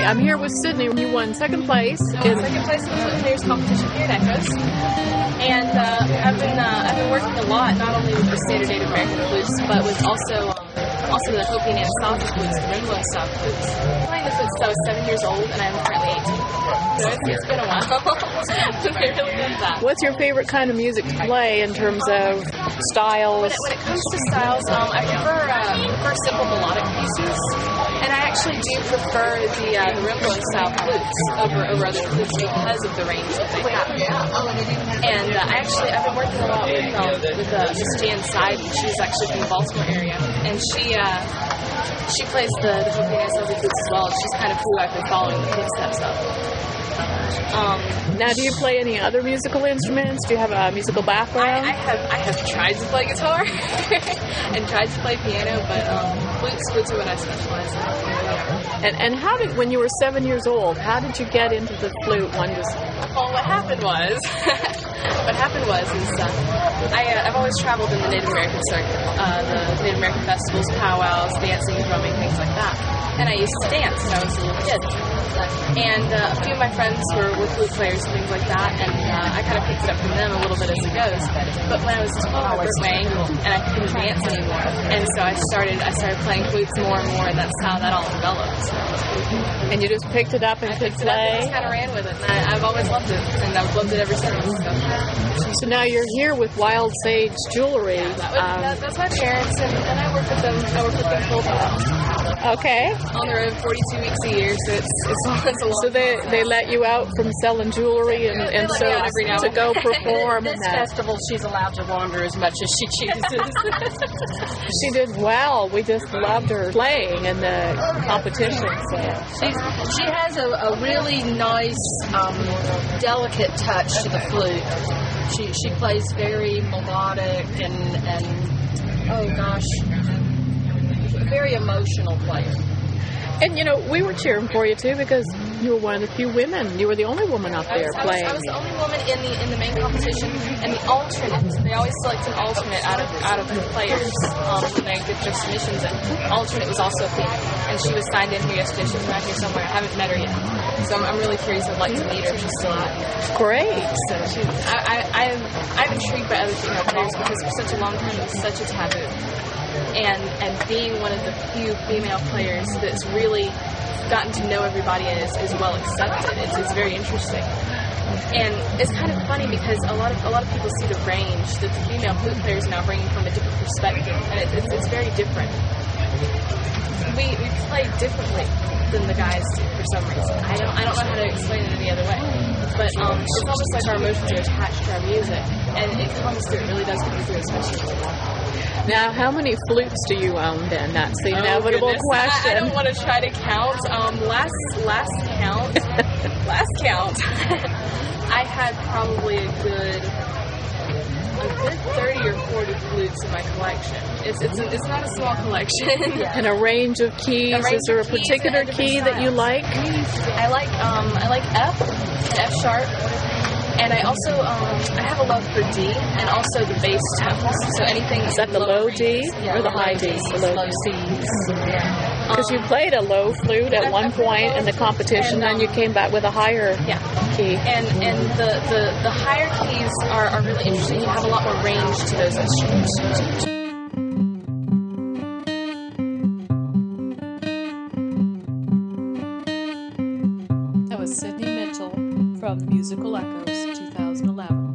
I'm here with Sydney. You won second place. Second place in the flute players competition here at Echoes. And I've been working a lot, not only with the standard Native American flutes, but with also the Hopi and Soft flutes, the rainbow and soft flutes. I've been playing the flute since I was 7 years old, and I'm currently 18. So it's been a while. It's really been that. What's your favorite kind of music to play in terms of styles? When it comes to styles, I prefer simple melodic pieces, and I actually do prefer the rainbow style flutes over other flutes because of the range that they have. And I've been working a lot with Miss Jan Seid. She's actually from the Baltimore area, and she plays the Hopi and Soft flutes as well. She's kind of who I've been following the footsteps of. Now, do you play any other musical instruments? Do you have a musical background? I have tried to play guitar and tried to play piano, but flutes are what I specialize in. And how did, when you were 7 years old, how did you get into the flute? Well, what happened was I've always traveled in the Native American circuit, the Native American festivals, powwows, dancing, drumming, things like that. And I used to dance when I was a little kid. And a few of my friends were flute players and things like that, and I kind of picked it up from them a little bit as it goes. But when I was 12, I broke my ankle, and I couldn't dance anymore. And so I started playing flutes more and more, and that's how that all developed. So. And you just picked it up and could play? I just kind of ran with it, and I've always loved it, and I've loved it ever since. So now you're here with Wild Sage Jewelry. Yeah, that's my parents, and I work with them. I work with them full time. Okay. On the road 42 weeks a year, so it's a long. So they let you out from selling jewelry and so to go perform. This festival, she's allowed to wander as much as she chooses. She did well. We just loved her playing in the competition. So. She has a really nice, delicate touch to the flute. She plays very melodic and oh gosh, a very emotional player. And, you know, we were cheering for you, too, because you were one of the few women. You were the only woman up there playing. I was the only woman in the main competition, and the alternate. They always select an alternate out of the players when they get their submissions. And the alternate was also a female, and she was signed in here yesterday. She's around here somewhere. I haven't met her yet. So I'm really curious. I'd like to meet her if she's still out here. Great. So I'm intrigued by other female players because for such a long time it was such a taboo. And being one of the few female players that's really gotten to know everybody and is well accepted, it's very interesting. And it's kind of funny because a lot of people see the range that the female flute players now bring from a different perspective, and it's very different. We play differently than the guys do for some reason. I don't know how to explain it any other way. But it's almost like our emotions are attached to our music, and it comes through. It really does come through, especially. Now, how many flutes do you own then? That's the inevitable question. I don't want to try to count. Last count, I had probably a good 30 or 40 flutes in my collection. It's not a small collection. Yeah. And a range of keys. Is there a particular key that you like? I like F and F sharp. And I also I have a love for D and also the bass tones. So anything. Is that the low D or the high D? The low C's. Because you played a low flute at one point in the competition, and you came back with a higher key. And the higher keys are really interesting. You have a lot more range to those instruments. That was Sydney Mitchell from Musical Echoes 2011.